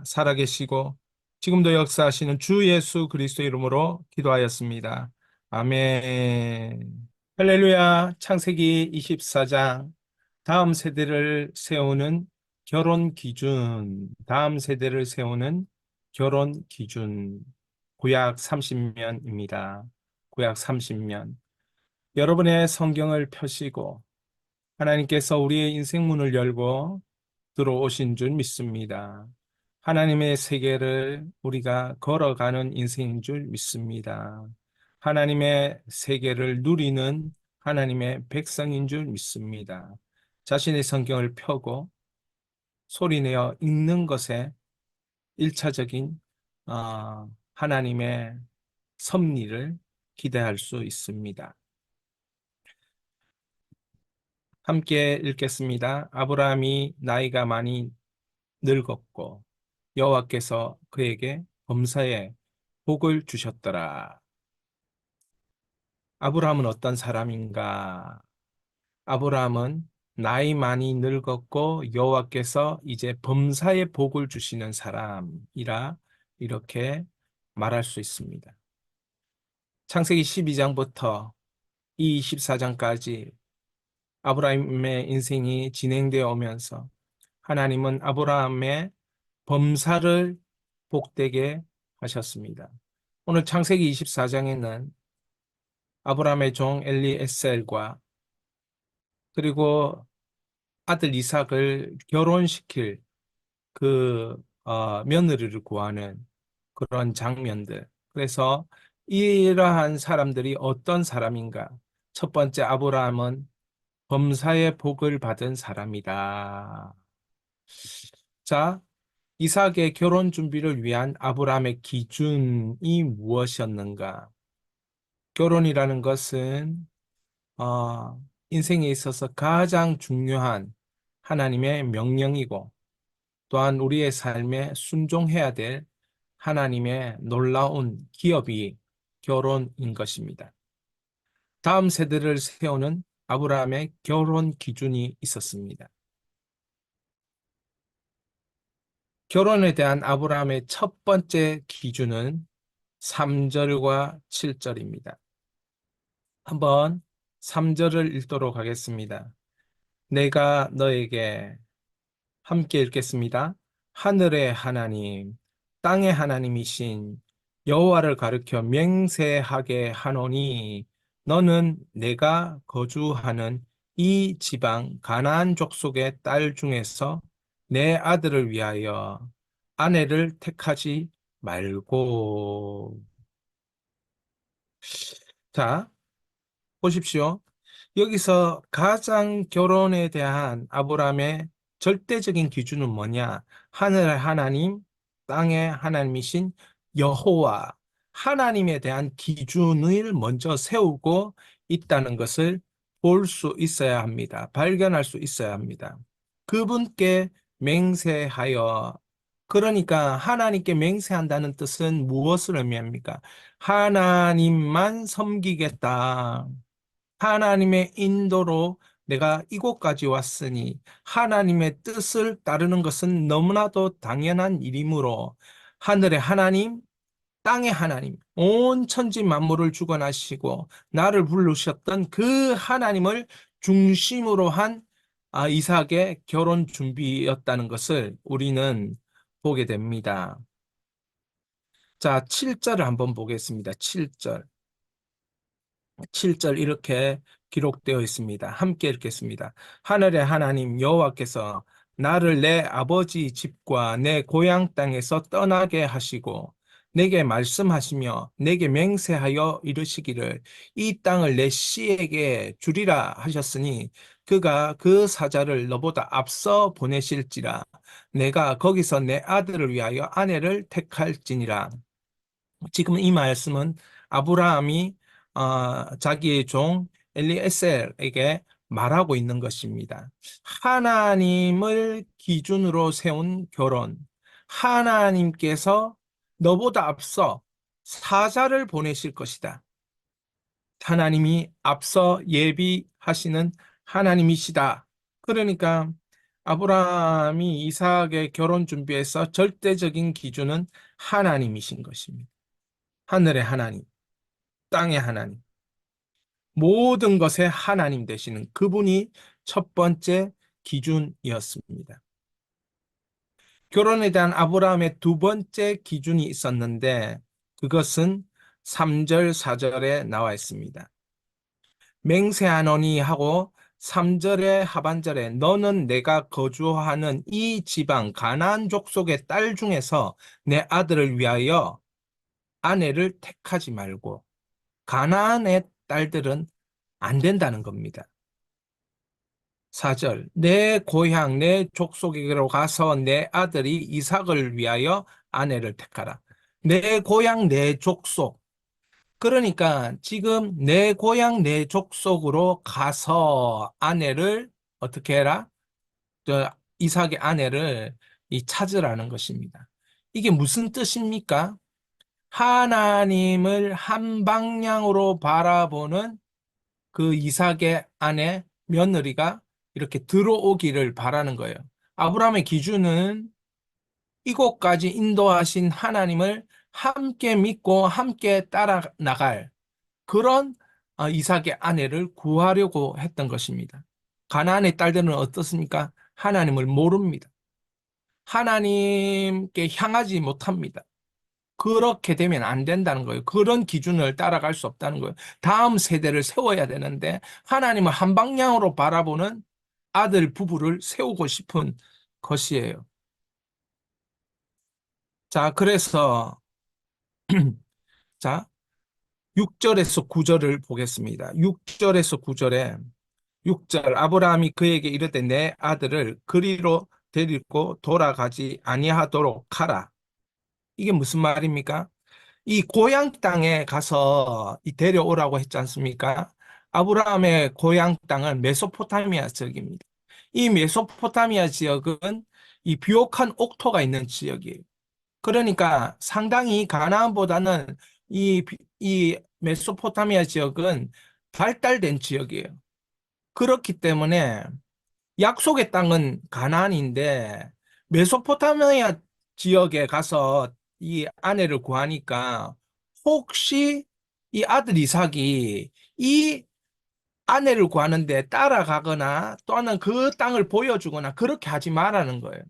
살아계시고 지금도 역사하시는 주 예수 그리스도 이름으로 기도하였습니다. 아멘. 할렐루야. 창세기 24장. 다음 세대를 세우는 결혼 기준. 다음 세대를 세우는 결혼 기준. 구약 30년입니다. 구약 30년. 여러분의 성경을 펴시고 하나님께서 우리의 인생 문을 열고 들어오신 줄 믿습니다. 하나님의 세계를 우리가 걸어가는 인생인 줄 믿습니다. 하나님의 세계를 누리는 하나님의 백성인 줄 믿습니다. 자신의 성경을 펴고 소리내어 읽는 것에 일차적인 하나님의 섭리를 기대할 수 있습니다. 함께 읽겠습니다. 아브라함이 나이가 많이 늙었고 여호와께서 그에게 범사에 복을 주셨더라. 아브라함은 어떤 사람인가? 아브라함은 나이 많이 늙었고 여호와께서 이제 범사에 복을 주시는 사람이라 이렇게 말할 수 있습니다. 창세기 12장부터 이 24장까지 아브라함의 인생이 진행되어 오면서 하나님은 아브라함의 범사를 복되게 하셨습니다. 오늘 창세기 24장에는 아브라함의 종 엘리에셀과 그리고 아들 이삭을 결혼시킬 그 며느리를 구하는 그런 장면들. 그래서 이러한 사람들이 어떤 사람인가? 첫 번째, 아브라함은 범사의 복을 받은 사람이다. 자, 이삭의 결혼 준비를 위한 아브라함의 기준이 무엇이었는가? 결혼이라는 것은 인생에 있어서 가장 중요한 하나님의 명령이고 또한 우리의 삶에 순종해야 될 하나님의 놀라운 기업이 결혼인 것입니다. 다음 세대를 세우는 아브라함의 결혼 기준이 있었습니다. 결혼에 대한 아브라함의 첫 번째 기준은 3절과 7절입니다. 한번 3절을 읽도록 하겠습니다. 내가 너에게 함께 읽겠습니다. 하늘의 하나님, 땅의 하나님이신 여호와를 가르쳐 맹세하게 하노니 너는 내가 거주하는 이 지방 가나안 족속의 딸 중에서 내 아들을 위하여 아내를 택하지 말고. 자, 보십시오. 여기서 가장 결혼에 대한 아브라함의 절대적인 기준은 뭐냐? 하늘의 하나님, 땅의 하나님이신 여호와, 하나님에 대한 기준을 먼저 세우고 있다는 것을 볼 수 있어야 합니다. 발견할 수 있어야 합니다. 그분께 맹세하여, 그러니까 하나님께 맹세한다는 뜻은 무엇을 의미합니까? 하나님만 섬기겠다. 하나님의 인도로 내가 이곳까지 왔으니 하나님의 뜻을 따르는 것은 너무나도 당연한 일이므로 하늘의 하나님, 땅의 하나님, 온 천지 만물을 주관하시고 나를 부르셨던 그 하나님을 중심으로 한 이삭의 결혼 준비였다는 것을 우리는 보게 됩니다. 자, 7절을 한번 보겠습니다. 7절. 7절 이렇게 기록되어 있습니다. 함께 읽겠습니다. 하늘의 하나님 여호와께서 나를 내 아버지 집과 내 고향 땅에서 떠나게 하시고 내게 말씀하시며 내게 맹세하여 이르시기를 이 땅을 내 씨에게 주리라 하셨으니 그가 그 사자를 너보다 앞서 보내실지라 내가 거기서 내 아들을 위하여 아내를 택할지니라. 지금 이 말씀은 아브라함이 자기의 종 엘리에셀에게 말하고 있는 것입니다. 하나님을 기준으로 세운 결혼, 하나님께서 너보다 앞서 사자를 보내실 것이다. 하나님이 앞서 예비하시는 하나님이시다. 그러니까 아브라함이 이삭의 결혼 준비에서 절대적인 기준은 하나님이신 것입니다. 하늘의 하나님, 땅의 하나님, 모든 것의 하나님 되시는 그분이 첫 번째 기준이었습니다. 결혼에 대한 아브라함의 두 번째 기준이 있었는데 그것은 3절, 4절에 나와 있습니다. 맹세하노니 하고 3절의 하반절에 너는 내가 거주하는 이 지방 가나안 족속의 딸 중에서 내 아들을 위하여 아내를 택하지 말고 가나안의 딸들은 안 된다는 겁니다. 4절 내 고향 내 족속에게로 가서 내 아들이 이삭을 위하여 아내를 택하라. 내 고향 내 족속 그러니까 지금 내 고향 내 족속으로 가서 아내를 어떻게 해라? 이삭의 아내를 찾으라는 것입니다. 이게 무슨 뜻입니까? 하나님을 한 방향으로 바라보는 그 이삭의 아내 며느리가 이렇게 들어오기를 바라는 거예요. 아브라함의 기준은 이곳까지 인도하신 하나님을 함께 믿고 함께 따라 나갈 그런 이삭의 아내를 구하려고 했던 것입니다. 가나안의 딸들은 어떻습니까? 하나님을 모릅니다. 하나님께 향하지 못합니다. 그렇게 되면 안 된다는 거예요. 그런 기준을 따라갈 수 없다는 거예요. 다음 세대를 세워야 되는데 하나님을 한 방향으로 바라보는 아들 부부를 세우고 싶은 것이에요. 자, 그래서 자, 6절에서 9절을 보겠습니다. 6절에서 9절에 6절 아브라함이 그에게 이르되 내 아들을 그리로 데리고 돌아가지 아니하도록 하라. 이게 무슨 말입니까? 이 고향 땅에 가서 데려오라고 했지 않습니까? 아브라함의 고향 땅은 메소포타미아 지역입니다. 이 메소포타미아 지역은 이 비옥한 옥토가 있는 지역이에요. 그러니까 상당히 가나안보다는 이 메소포타미아 지역은 발달된 지역이에요. 그렇기 때문에 약속의 땅은 가나안인데 메소포타미아 지역에 가서 이 아내를 구하니까 혹시 이 아들 이삭이 이 아내를 구하는데 따라가거나 또는 그 땅을 보여주거나 그렇게 하지 말라는 거예요.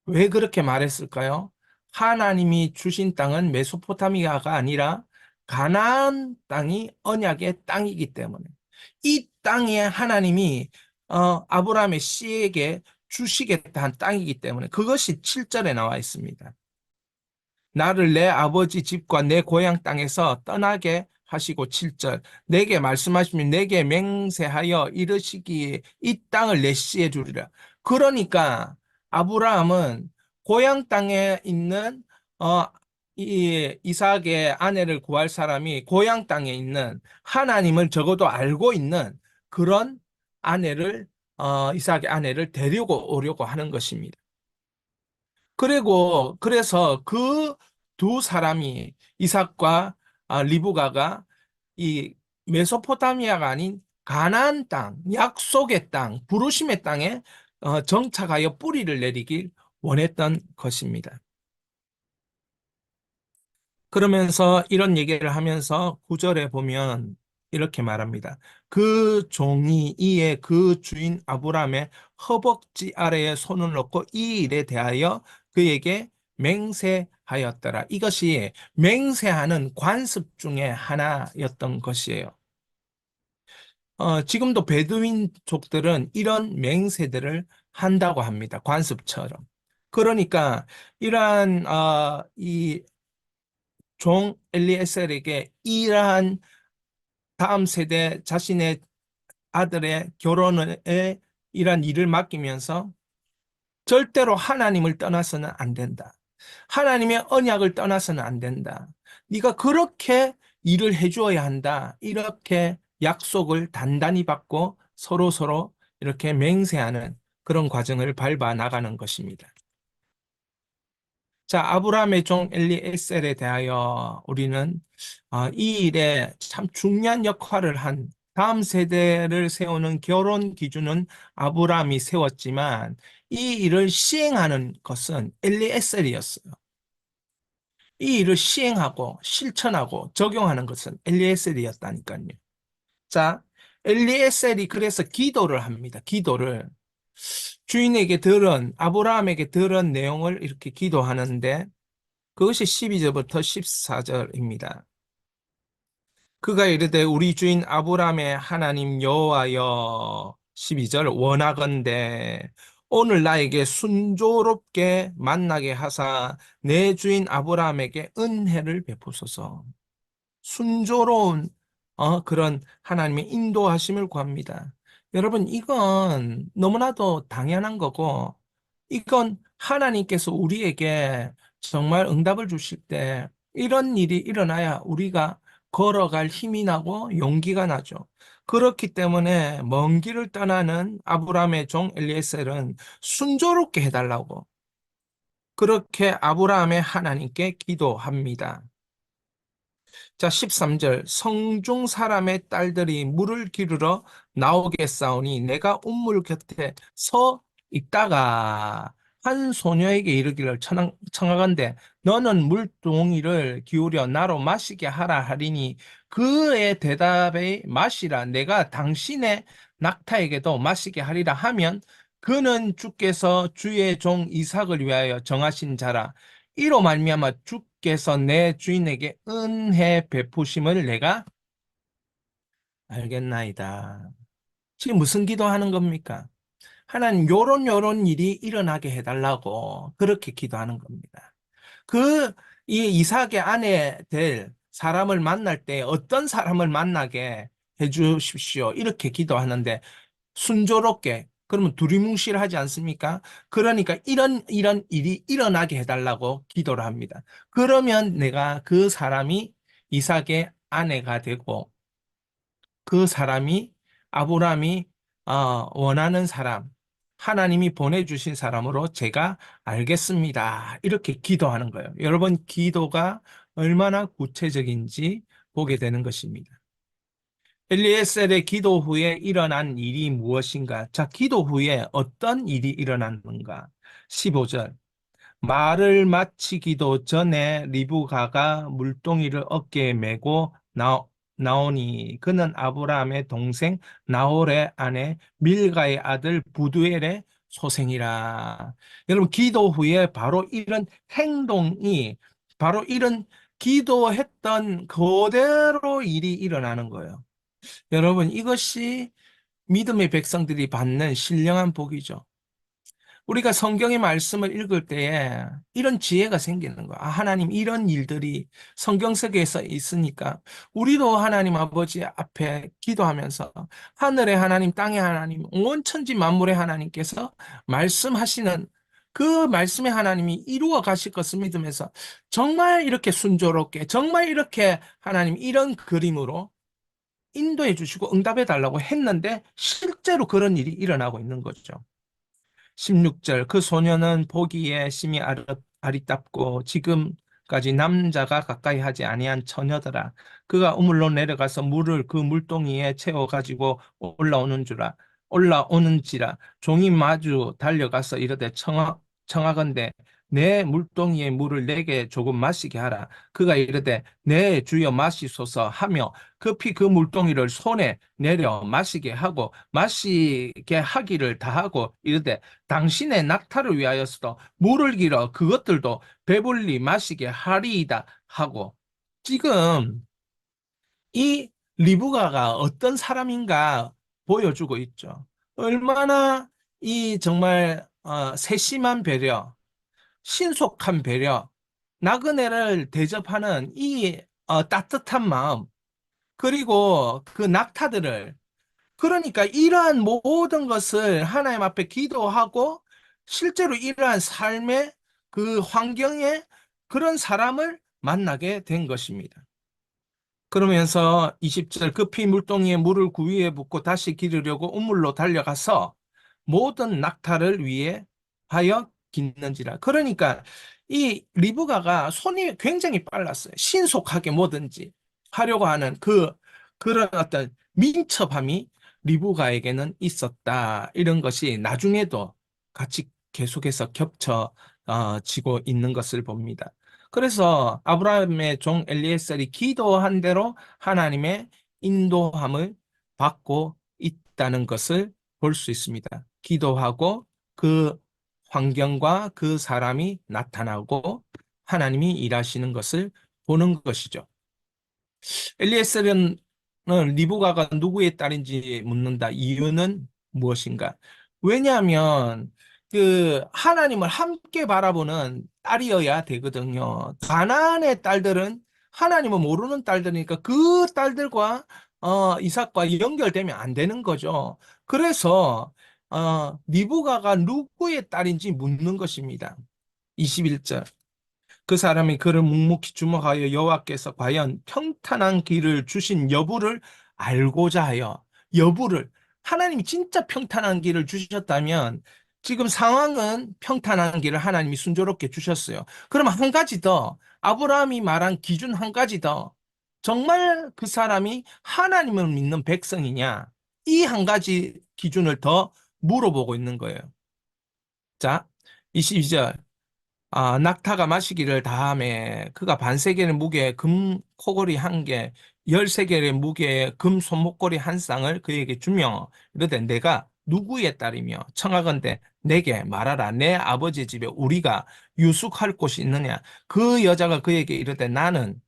왜 그렇게 말했을까요? 하나님이 주신 땅은 메소포타미아가 아니라 가나안 땅이 언약의 땅이기 때문에 이 땅에 하나님이 아브라함의 씨에게 주시겠다 한 땅이기 때문에 그것이 7절에 나와 있습니다. 나를 내 아버지 집과 내 고향 땅에서 떠나게 하시고 7절 내게 말씀하시면 내게 맹세하여 이르시기에 이 땅을 내 씨에 주리라. 그러니까 아브라함은 고향 땅에 있는 어, 이 이삭의 아내를 구할 사람이 고향 땅에 있는 하나님을 적어도 알고 있는 그런 아내를 이삭의 아내를 데리고 오려고 하는 것입니다. 그리고 그래서 그 두 사람이 이삭과 리브가가 이 메소포타미아가 아닌 가나안 땅, 약속의 땅, 부르심의 땅에 정착하여 뿌리를 내리길 원했던 것입니다. 그러면서 이런 얘기를 하면서 구절에 보면 이렇게 말합니다. 그 종이 이에 그 주인 아브라함의 허벅지 아래에 손을 놓고 이 일에 대하여 그에게 맹세하였더라. 이것이 맹세하는 관습 중에 하나였던 것이에요. 지금도 베두인족들은 이런 맹세들을 한다고 합니다. 관습처럼. 그러니까 이러한 이 종 엘리에셀에게 이러한 다음 세대 자신의 아들의 결혼에 이러한 일을 맡기면서 절대로 하나님을 떠나서는 안 된다. 하나님의 언약을 떠나서는 안 된다. 네가 그렇게 일을 해주어야 한다. 이렇게 약속을 단단히 받고 서로 이렇게 맹세하는 그런 과정을 밟아 나가는 것입니다. 자, 아브라함의 종 엘리에셀에 대하여 우리는 이 일에 참 중요한 역할을 한 다음 세대를 세우는 결혼 기준은 아브라함이 세웠지만 이 일을 시행하는 것은 엘리에셀이었어요. 이 일을 시행하고 실천하고 적용하는 것은 엘리에셀이었다니까요. 자, 엘리에셀이 그래서 기도를 합니다. 기도를. 주인에게 들은, 아브라함에게 들은 내용을 이렇게 기도하는데 그것이 12절부터 14절입니다. 그가 이르되 우리 주인 아브라함의 하나님 여호와여 12절 원하건대 오늘 나에게 순조롭게 만나게 하사 내 주인 아브라함에게 은혜를 베푸소서. 순조로운 그런 하나님의 인도하심을 구합니다. 여러분, 이건 너무나도 당연한 거고, 이건 하나님께서 우리에게 정말 응답을 주실 때 이런 일이 일어나야 우리가 걸어갈 힘이 나고 용기가 나죠. 그렇기 때문에 먼 길을 떠나는 아브라함의 종 엘리에셀은 순조롭게 해달라고 그렇게 아브라함의 하나님께 기도합니다. 자, 13절. 성중 사람의 딸들이 물을 기르러 나오겠사오니 내가 운물 곁에 서 있다가 한 소녀에게 이르기를 청하건대 너는 물동이를 기울여 나로 마시게 하라 하리니 그의 대답에 마시라 내가 당신의 낙타에게도 마시게 하리라 하면 그는 주께서 주의 종 이삭을 위하여 정하신 자라 이로 말미암아 주께서 내 주인에게 은혜 베푸심을 내가 알겠나이다. 지금 무슨 기도하는 겁니까? 하나님 요런 일이 일어나게 해달라고 그렇게 기도하는 겁니다. 이 이삭의 아내 될 사람을 만날 때 어떤 사람을 만나게 해주십시오. 이렇게 기도하는데 순조롭게 그러면 두리뭉실하지 않습니까? 그러니까 이런 일이 일어나게 해달라고 기도를 합니다. 그러면 내가 그 사람이 이삭의 아내가 되고 그 사람이 아브라함이 원하는 사람, 하나님이 보내주신 사람으로 제가 알겠습니다. 이렇게 기도하는 거예요. 여러분, 기도가 얼마나 구체적인지 보게 되는 것입니다. 엘리에셀의 기도 후에 일어난 일이 무엇인가? 자, 기도 후에 어떤 일이 일어났는가? 15절. 말을 마치기도 전에 리브가가 물동이를 어깨에 메고 나오니 그는 아브라함의 동생 나홀의 아내 밀가의 아들 부두엘의 소생이라. 여러분, 기도 후에 바로 이런 행동이 바로 이런 기도했던 그대로 일이 일어나는 거예요. 여러분, 이것이 믿음의 백성들이 받는 신령한 복이죠. 우리가 성경의 말씀을 읽을 때에 이런 지혜가 생기는 거야. 아, 하나님 이런 일들이 성경 속에 서 있으니까 우리도 하나님 아버지 앞에 기도하면서 하늘의 하나님, 땅의 하나님, 온 천지 만물의 하나님께서 말씀하시는 그 말씀의 하나님이 이루어 가실 것을 믿으면서 정말 이렇게 순조롭게, 정말 이렇게 하나님 이런 그림으로 인도해 주시고 응답해 달라고 했는데 실제로 그런 일이 일어나고 있는 거죠. 16절 그 소녀는 보기에 심히 아리답고 지금까지 남자가 가까이 하지 아니한 처녀더라. 그가 우물로 내려가서 물을 그 물동이에 채워 가지고 올라오는지라 종이 마주 달려가서 이르되 청하건대 내 물동이의 물을 내게 조금 마시게 하라. 그가 이르되 내 주여 마시소서 하며 급히 그 물동이를 손에 내려 마시게 하고 마시게 하기를 다하고 이르되 당신의 낙타를 위하여서도 물을 길어 그것들도 배불리 마시게 하리이다 하고 지금 이 리브가가 어떤 사람인가 보여주고 있죠. 얼마나 이 정말 세심한 배려, 신속한 배려, 나그네를 대접하는 이 따뜻한 마음, 그리고 그 낙타들을 그러니까 이러한 모든 것을 하나님 앞에 기도하고 실제로 이러한 삶의 그 환경에 그런 사람을 만나게 된 것입니다. 그러면서 20절 급히 물동이에 물을 구유에 붓고 다시 기르려고 우물로 달려가서 모든 낙타를 위해 하여 깃는지라. 그러니까 이 리브가가 손이 굉장히 빨랐어요. 신속하게 뭐든지 하려고 하는 그런 어떤 민첩함이 리브가에게는 있었다. 이런 것이 나중에도 같이 계속해서 지고 있는 것을 봅니다. 그래서 아브라함의 종 엘리에셀이 기도한 대로 하나님의 인도함을 받고 있다는 것을 볼 수 있습니다. 기도하고 그 환경과 그 사람이 나타나고 하나님이 일하시는 것을 보는 것이죠. 엘리에셀은 리브가가 누구의 딸인지 묻는다. 이유는 무엇인가? 왜냐하면 그 하나님을 함께 바라보는 딸이어야 되거든요. 가나안의 딸들은 하나님을 모르는 딸들이니까 그 딸들과 이삭과 연결되면 안 되는 거죠. 그래서 리브가가 누구의 딸인지 묻는 것입니다. 21절. 그 사람이 그를 묵묵히 주목하여 여호와께서 과연 평탄한 길을 주신 여부를 알고자 하여 여부를 하나님이 진짜 평탄한 길을 주셨다면 지금 상황은 평탄한 길을 하나님이 순조롭게 주셨어요. 그럼 한 가지 더 아브라함이 말한 기준 한 가지 더 정말 그 사람이 하나님을 믿는 백성이냐 이 한 가지 기준을 더 물어보고 있는 거예요. 자, 22절 낙타가 마시기를 다함에 그가 반세겔의 무게의 금 코걸이 한 개, 13개의 무게의 금 손목걸이 한 쌍을 그에게 주며 이르되 내가 누구의 딸이며 청하건대 내게 말하라 내 아버지 집에 우리가 유숙할 곳이 있느냐 그 여자가 그에게 이르되 나는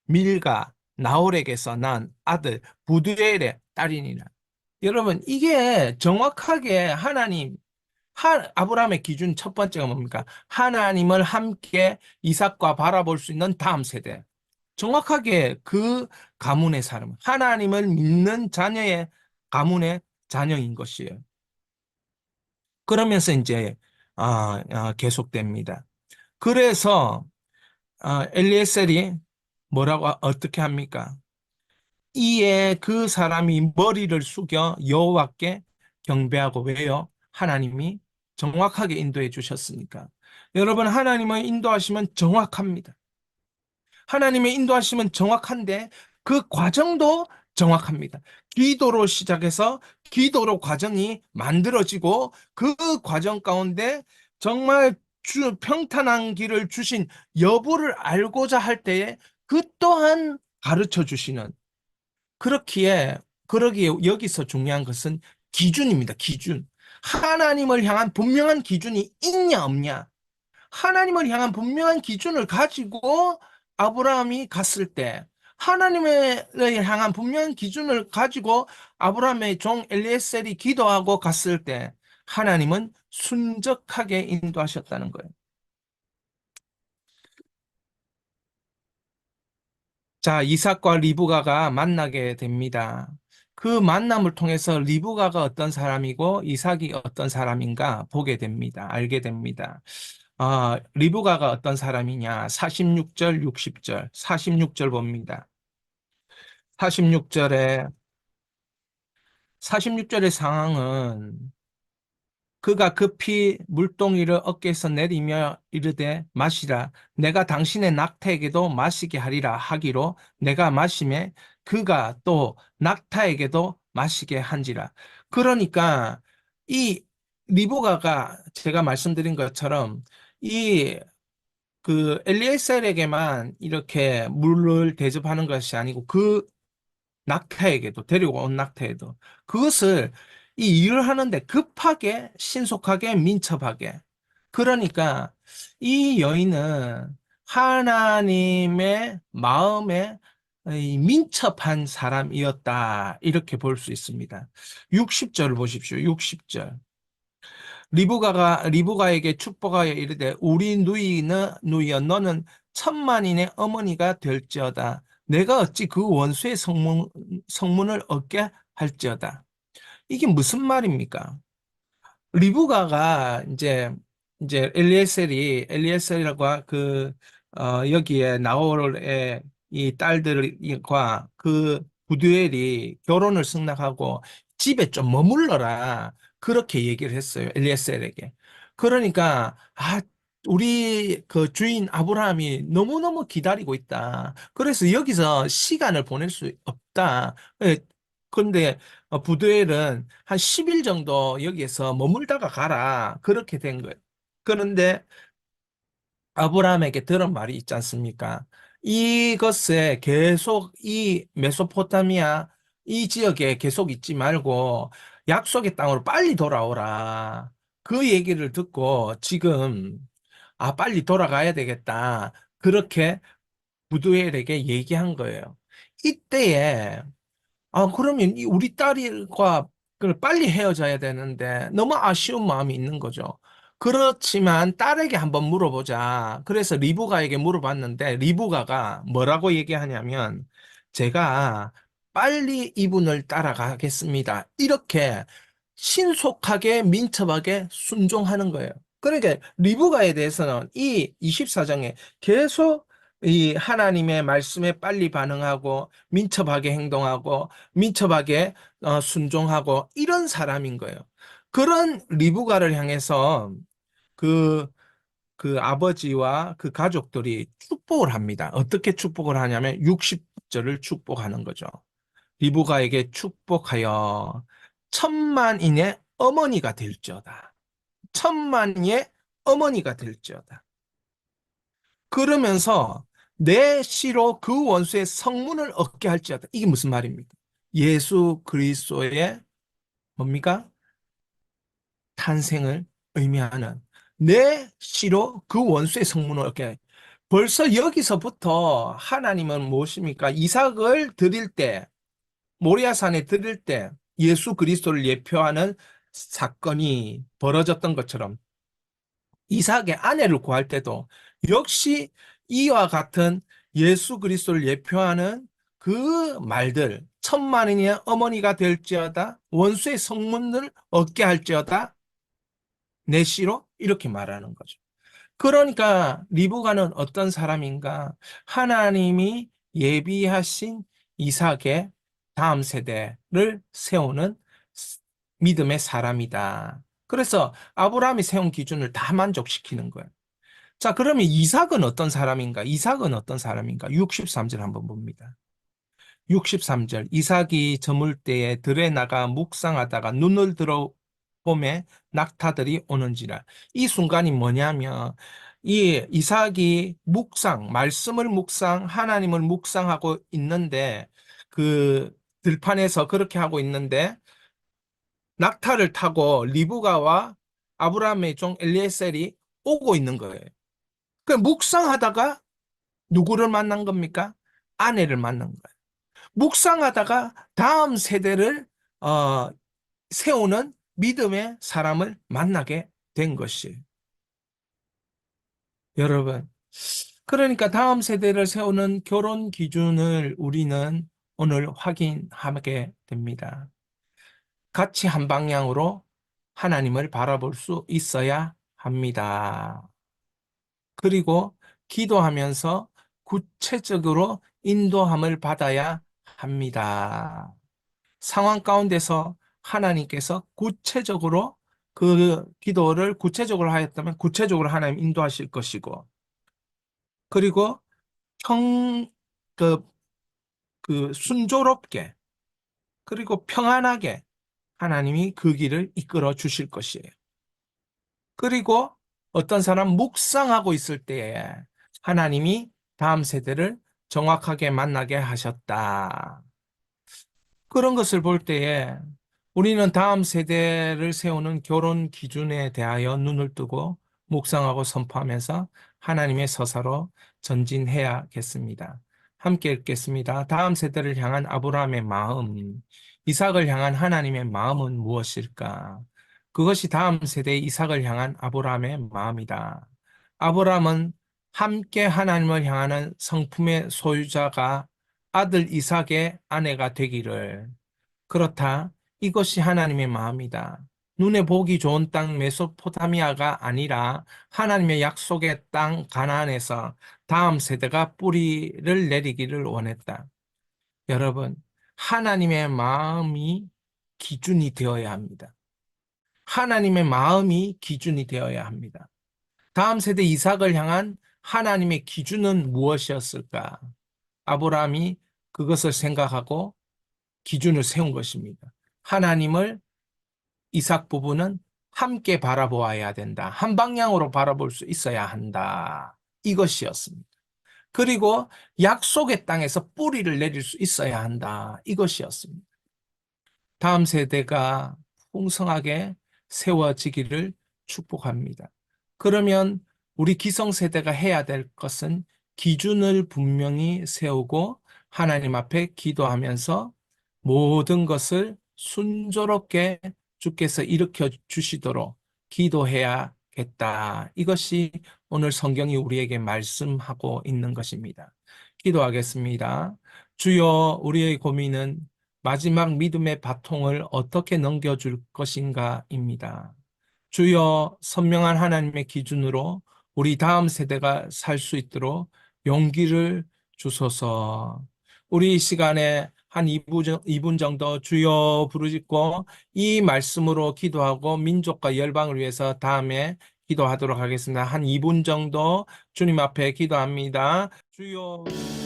밀가 나홀에게서 난 아들 부두엘의 딸이니라. 여러분 이게 정확하게 아브라함의 기준 첫 번째가 뭡니까? 하나님을 함께 이삭과 바라볼 수 있는 다음 세대. 정확하게 그 가문의 사람, 하나님을 믿는 자녀의 가문의 자녀인 것이에요. 그러면서 이제 계속됩니다. 그래서 엘리에셀이 뭐라고 어떻게 합니까? 이에 그 사람이 머리를 숙여 여호와께 경배하고 왜요? 하나님이 정확하게 인도해 주셨으니까. 여러분 하나님의 인도하시면 정확합니다. 하나님의 인도하시면 정확한데 그 과정도 정확합니다. 기도로 시작해서 기도로 과정이 만들어지고 그 과정 가운데 정말 평탄한 길을 주신 여부를 알고자 할 때에 그 또한 가르쳐 주시는 그러기에 여기서 중요한 것은 기준입니다. 기준. 하나님을 향한 분명한 기준이 있냐, 없냐. 하나님을 향한 분명한 기준을 가지고 아브라함이 갔을 때, 하나님을 향한 분명한 기준을 가지고 아브라함의 종 엘리에셀이 기도하고 갔을 때, 하나님은 순적하게 인도하셨다는 거예요. 자, 이삭과 리브가가 만나게 됩니다. 그 만남을 통해서 리브가가 어떤 사람이고 이삭이 어떤 사람인가 보게 됩니다. 알게 됩니다. 리브가가 어떤 사람이냐? 46절, 60절. 46절 봅니다. 46절에 46절의 상황은 그가 급히 물동이를 어깨에서 내리며 이르되 마시라 내가 당신의 낙타에게도 마시게 하리라 하기로 내가 마시매 그가 또 낙타에게도 마시게 한지라. 그러니까 이 리브가가 제가 말씀드린 것처럼 이 그 엘리에셀에게만 이렇게 물을 대접하는 것이 아니고 그 낙타에게도 데리고 온 낙타에도 그것을 이 일을 하는데 급하게 신속하게 민첩하게 그러니까 이 여인은 하나님의 마음에 이 민첩한 사람이었다 이렇게 볼 수 있습니다. 60절을 보십시오. 60절 리브가에게 축복하여 이르되 우리 누이여 너는 천만인의 어머니가 될지어다. 내가 어찌 그 원수의 성문을 얻게 할지어다. 이게 무슨 말입니까? 리브가가 이제 엘리에셀이라고 여기에 나홀의 이 딸들과 그 부두엘이 결혼을 승낙하고 집에 좀 머물러라 그렇게 얘기를 했어요 엘리에셀에게. 그러니까 우리 그 주인 아브라함이 너무너무 기다리고 있다. 그래서 여기서 시간을 보낼 수 없다. 없다. 예, 그런데 부두엘은 한 10일 정도 여기에서 머물다가 가라. 그렇게 된 거예요. 그런데 아브라함에게 들은 말이 있지 않습니까? 이것에 계속 이 메소포타미아 이 지역에 계속 있지 말고 약속의 땅으로 빨리 돌아오라. 그 얘기를 듣고 지금 빨리 돌아가야 되겠다. 그렇게 부두엘에게 얘기한 거예요. 이때에 그러면 우리 딸과 그 빨리 헤어져야 되는데 너무 아쉬운 마음이 있는 거죠. 그렇지만 딸에게 한번 물어보자. 그래서 리브가에게 물어봤는데 리브가가 뭐라고 얘기하냐면 제가 빨리 이분을 따라가겠습니다. 이렇게 신속하게 민첩하게 순종하는 거예요. 그러니까 리브가에 대해서는 이 24장에 계속 이 하나님의 말씀에 빨리 반응하고 민첩하게 행동하고 민첩하게 순종하고 이런 사람인 거예요. 그런 리브가를 향해서 그, 그 아버지와 그 가족들이 축복을 합니다. 어떻게 축복을 하냐면 60절을 축복하는 거죠. 리브가에게 축복하여 천만인의 어머니가 될지어다. 천만의 어머니가 될지어다. 그러면서 내 씨로 그 원수의 성문을 얻게 할지어다. 이게 무슨 말입니까? 예수 그리스도의 뭡니까? 탄생을 의미하는 내 씨로 그 원수의 성문을 얻게 할. 벌써 여기서부터 하나님은 무엇입니까? 이삭을 드릴 때, 모리아산에 드릴 때 예수 그리스도를 예표하는 사건이 벌어졌던 것처럼 이삭의 아내를 구할 때도 역시 이와 같은 예수 그리스도를 예표하는 그 말들, 천만인의 어머니가 될지어다, 원수의 성문을 얻게 할지어다, 내 씨로 이렇게 말하는 거죠. 그러니까 리브가는 어떤 사람인가? 하나님이 예비하신 이삭의 다음 세대를 세우는 믿음의 사람이다. 그래서 아브라함이 세운 기준을 다 만족시키는 거예요. 자, 그러면 이삭은 어떤 사람인가? 이삭은 어떤 사람인가? 63절 한번 봅니다. 63절 이삭이 저물 때에 들에 나가 묵상하다가 눈을 들어 봄에 낙타들이 오는지라. 이 순간이 뭐냐면 이 이삭이 말씀을 하나님을 묵상하고 있는데 그 들판에서 그렇게 하고 있는데 낙타를 타고 리브가와 아브라함의 종 엘리에셀이 오고 있는 거예요. 그 묵상하다가 누구를 만난 겁니까? 아내를 만난 거예요. 묵상하다가 다음 세대를 어, 세우는 믿음의 사람을 만나게 된 것이 여러분. 그러니까 다음 세대를 세우는 결혼 기준을 우리는 오늘 확인하게 됩니다. 같이 한 방향으로 하나님을 바라볼 수 있어야 합니다. 그리고 기도하면서 구체적으로 인도함을 받아야 합니다. 상황 가운데서 하나님께서 구체적으로 그 기도를 구체적으로 하였다면 구체적으로 하나님 인도하실 것이고, 그리고 평, 그, 그 순조롭게, 그리고 평안하게 하나님이 그 길을 이끌어 주실 것이에요. 그리고 어떤 사람 묵상하고 있을 때에 하나님이 다음 세대를 정확하게 만나게 하셨다. 그런 것을 볼 때에 우리는 다음 세대를 세우는 결혼 기준에 대하여 눈을 뜨고 묵상하고 선포하면서 하나님의 서사로 전진해야겠습니다. 함께 읽겠습니다. 다음 세대를 향한 아브라함의 마음, 이삭을 향한 하나님의 마음은 무엇일까? 그것이 다음 세대 이삭을 향한 아브라함의 마음이다. 아브라함은 함께 하나님을 향하는 성품의 소유자가 아들 이삭의 아내가 되기를. 그렇다. 이것이 하나님의 마음이다. 눈에 보기 좋은 땅 메소포타미아가 아니라 하나님의 약속의 땅 가나안에서 다음 세대가 뿌리를 내리기를 원했다. 여러분, 하나님의 마음이 기준이 되어야 합니다. 하나님의 마음이 기준이 되어야 합니다. 다음 세대 이삭을 향한 하나님의 기준은 무엇이었을까? 아브라함이 그것을 생각하고 기준을 세운 것입니다. 하나님을 이삭 부부는 함께 바라보아야 된다. 한 방향으로 바라볼 수 있어야 한다. 이것이었습니다. 그리고 약속의 땅에서 뿌리를 내릴 수 있어야 한다. 이것이었습니다. 다음 세대가 풍성하게 세워지기를 축복합니다. 그러면 우리 기성세대가 해야 될 것은 기준을 분명히 세우고 하나님 앞에 기도하면서 모든 것을 순조롭게 주께서 일으켜 주시도록 기도해야겠다. 이것이 오늘 성경이 우리에게 말씀하고 있는 것입니다. 기도하겠습니다. 주여, 우리의 고민은 마지막 믿음의 바통을 어떻게 넘겨줄 것인가입니다. 주여, 선명한 하나님의 기준으로 우리 다음 세대가 살 수 있도록 용기를 주소서. 우리 이 시간에 한 2분 정도 주여 부르짖고 이 말씀으로 기도하고 민족과 열방을 위해서 다음에 기도하도록 하겠습니다. 한 2분 정도 주님 앞에 기도합니다. 주여.